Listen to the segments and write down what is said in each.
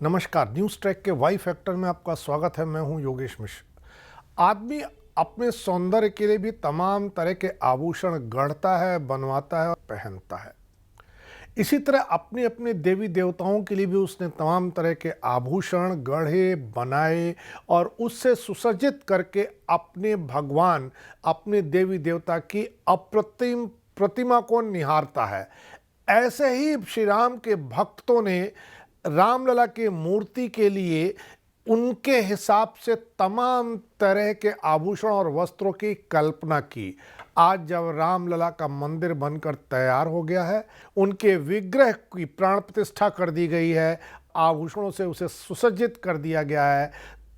नमस्कार, news track के Y factor में आपका स्वागत है। मैं हूं योगेश मिश्र। आदमी अपने सौंदर्य के लिए भी तमाम तरह के आभूषण गढ़ता है, बनवाता है और पहनता है। इसी तरह अपने अपने देवी देवताओं के लिए भी उसने तमाम तरह के आभूषण गढ़े, बनाए और उससे सुसज्जित करके अपने भगवान, अपने देवी देवता की अप्रतिम प्रतिमा को निहारता है। ऐसे ही श्री राम के भक्तों ने रामलला की मूर्ति के लिए उनके हिसाब से तमाम तरह के आभूषण और वस्त्रों की कल्पना की। आज जब रामलला का मंदिर बनकर तैयार हो गया है, उनके विग्रह की प्राण प्रतिष्ठा कर दी गई है, आभूषणों से उसे सुसज्जित कर दिया गया है,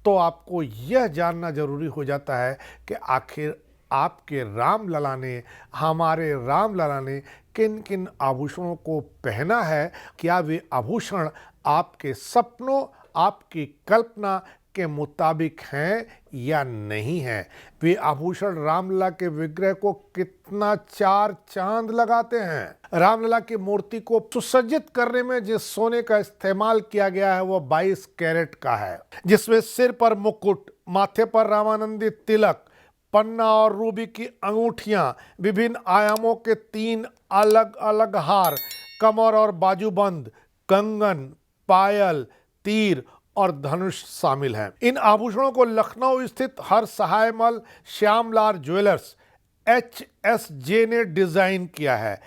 तो आपको यह जानना जरूरी हो जाता है कि आखिर आपके रामलला ने, हमारे रामलला ने किन किन आभूषणों को पहना है। क्या वे आभूषण आपके सपनों, आपकी कल्पना के मुताबिक हैं या नहीं हैं? वे आभूषण रामलला के विग्रह को कितना चार चांद लगाते हैं। रामलला की मूर्ति को सुसज्जित करने में जिस सोने का इस्तेमाल किया गया है वो 22 कैरेट का है, जिसमें सिर पर मुकुट, माथे पर रामानंदी तिलक, पन्ना और रूबी की अंगूठियां, विभिन्न आयामों के 3 अलग अलग हार, कमर और बाजूबंद, कंगन, पायल, तीर और धनुष शामिल हैं। इन आभूषणों को लखनऊ स्थित हर सहायमल श्यामलाल ज्वेलर्स HSJ ने डिजाइन किया है।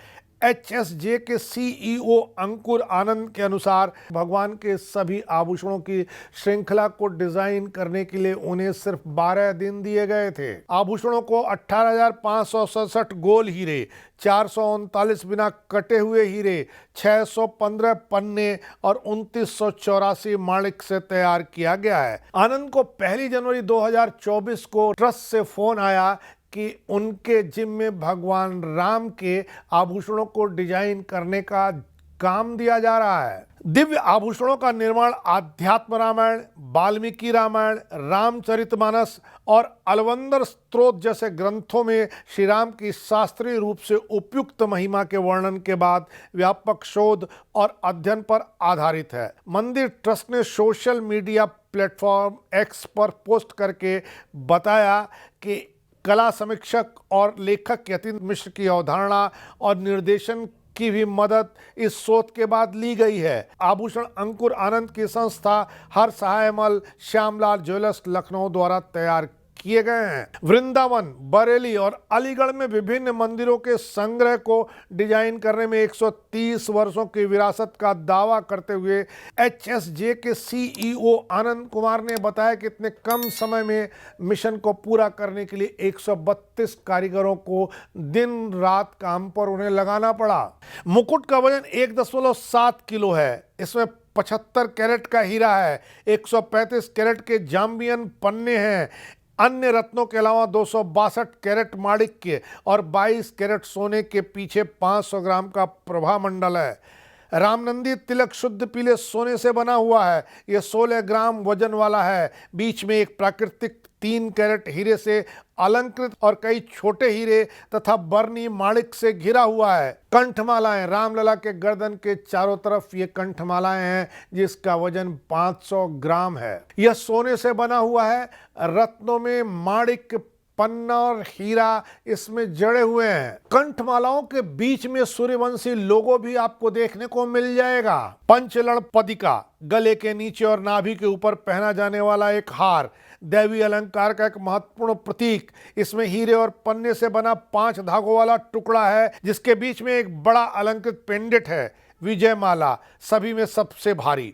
HSJ के CEO अंकुर आनंद के अनुसार भगवान के सभी आभूषणों की श्रृंखला को डिजाइन करने के लिए उन्हें सिर्फ 12 दिन दिए गए थे। आभूषणों को 18,567 गोल हीरे, 439 बिना कटे हुए हीरे, 615 पन्ने और 2984 माणिक से तैयार किया गया है। आनंद को 1 जनवरी 2024 को ट्रस्ट से फोन आया कि उनके जिम्मे भगवान राम के आभूषणों को डिजाइन करने का काम दिया जा रहा है। दिव्य आभूषणों का निर्माण आध्यात्म रामायण, वाल्मीकि रामायण, रामचरितमानस और अलवंदर स्तोत्र जैसे ग्रंथों में श्री राम की शास्त्रीय रूप से उपयुक्त महिमा के वर्णन के बाद व्यापक शोध और अध्ययन पर आधारित है। मंदिर ट्रस्ट ने सोशल मीडिया प्लेटफॉर्म X पर पोस्ट करके बताया कि कला समीक्षक और लेखक यतीन्द्र मिश्र की अवधारणा और निर्देशन की भी मदद इस शोध के बाद ली गई है। आभूषण अंकुर आनंद की संस्था हर सहायमल श्यामलाल ज्वेलर्स लखनऊ द्वारा तैयार किए गए हैं। वृंदावन, बरेली और अलीगढ़ में विभिन्न मंदिरों के संग्रह को डिजाइन करने में 130 वर्षों की विरासत का दावा करते हुए HSJ के CEO आनंद कुमार ने बताया कि इतने कम समय में मिशन को पूरा करने के लिए 132 कारीगरों को दिन रात काम पर उन्हें लगाना पड़ा। मुकुट का वजन 1.7 किलो है। इसमें 75 कैरेट का हीरा है, 135 कैरेट के जाम्बियन पन्ने हैं। अन्य रत्नों के अलावा 262 कैरेट माणिक्य और 22 कैरेट सोने के पीछे 500 ग्राम का प्रभा मंडल है। रामनंदी तिलक शुद्ध पीले सोने से बना हुआ है। यह 16 ग्राम वजन वाला है। बीच में एक प्राकृतिक 3 कैरेट हीरे से अलंकृत और कई छोटे हीरे तथा बर्नी माणिक से घिरा हुआ है। कंठमालाएं, रामलला के गर्दन के चारों तरफ ये कंठमालाएं हैं, जिसका वजन 500 ग्राम है। यह सोने से बना हुआ है। रत्नों में माणिक, पन्ना और हीरा इसमें जड़े हुए हैं। कंठमालाओं के बीच में सूर्यवंशी लोगो भी आपको देखने को मिल जाएगा। पंचलड़ पदिका, गले के नीचे और नाभि के ऊपर पहना जाने वाला एक हार, दैवी अलंकार का एक महत्वपूर्ण प्रतीक। इसमें हीरे और पन्ने से बना 5 धागों वाला टुकड़ा है, जिसके बीच में एक बड़ा अलंकृत पेंडेंट है। विजय माला, सभी में सबसे भारी,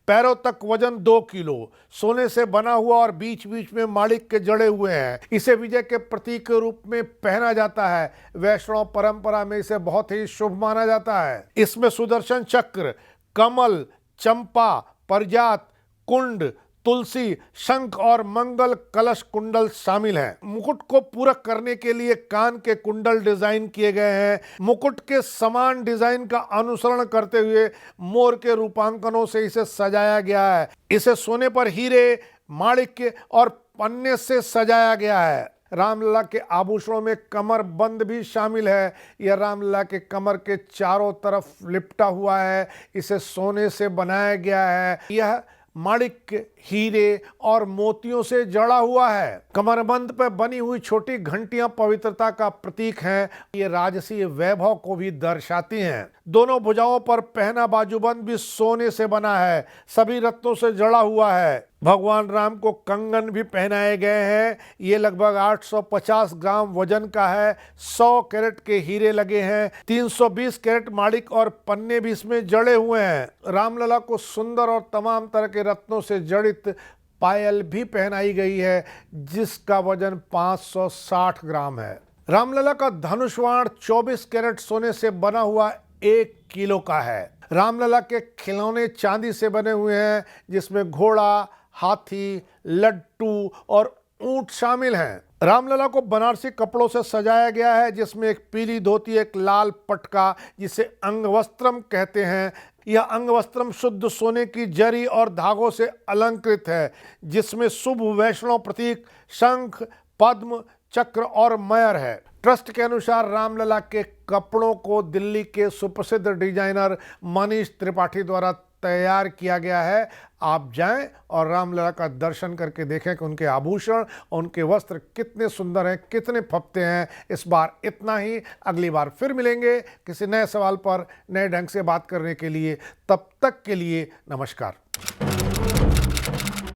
पैरों तक वजन 2 किलो, सोने से बना हुआ और बीच बीच में माणिक के जड़े हुए हैं। इसे विजय के प्रतीक के रूप में पहना जाता है। वैष्णव परंपरा में इसे बहुत ही शुभ माना जाता है। इसमें सुदर्शन चक्र, कमल, चंपा, परिजात, कुंड, तुलसी, शंख और मंगल कलश कुंडल शामिल हैं। मुकुट को पूरक करने के लिए कान के कुंडल डिजाइन किए गए हैं। मुकुट के समान डिजाइन का अनुसरण करते हुए मोर के रूपांकनों से इसे सजाया गया है। इसे सोने पर हीरे, माणिक्य और पन्ने से सजाया गया है। रामलला के आभूषणों में कमर बंद भी शामिल है। यह रामलला के कमर के चारों तरफ लिपटा हुआ है। इसे सोने से बनाया गया है। यह माणिक, हीरे और मोतियों से जड़ा हुआ है। कमरबंद पर बनी हुई छोटी घंटियां पवित्रता का प्रतीक हैं। ये राजसी वैभव को भी दर्शाती हैं। दोनों भुजाओं पर पहना बाजूबंद भी सोने से बना है, सभी रत्नों से जड़ा हुआ है। भगवान राम को कंगन भी पहनाए गए हैं। ये लगभग 850 ग्राम वजन का है। 100 कैरेट के हीरे लगे हैं। 320 कैरेट माणिक और पन्ने भी इसमें जड़े हुए हैं। रामलला को सुंदर और तमाम तरह के रत्नों से जड़ित पायल भी पहनाई गई है, जिसका वजन 560 ग्राम है। रामलला का धनुष्वाण 24 कैरेट सोने से बना हुआ 1 किलो का है। रामलला के खिलौने चांदी से बने हुए हैं, जिसमें घोड़ा, हाथी, लट्टू और ऊंट शामिल हैं। रामलला को बनारसी कपड़ों से सजाया गया है, जिसमें एक पीली धोती, एक लाल पटका, जिसे अंगवस्त्रम कहते हैं। यह अंगवस्त्रम शुद्ध सोने की जरी और धागों से अलंकृत है, जिसमें शुभ वैष्णव प्रतीक शंख, पद्म, चक्र और मयर है। ट्रस्ट के अनुसार रामलला के कपड़ों को दिल्ली के सुप्रसिद्ध डिजाइनर मनीष त्रिपाठी द्वारा तैयार किया गया है। आप जाएं और रामलला का दर्शन करके देखें कि उनके आभूषण, उनके वस्त्र कितने सुंदर हैं, कितने फबते हैं। इस बार इतना ही। अगली बार फिर मिलेंगे किसी नए सवाल पर नए ढंग से बात करने के लिए। तब तक के लिए नमस्कार।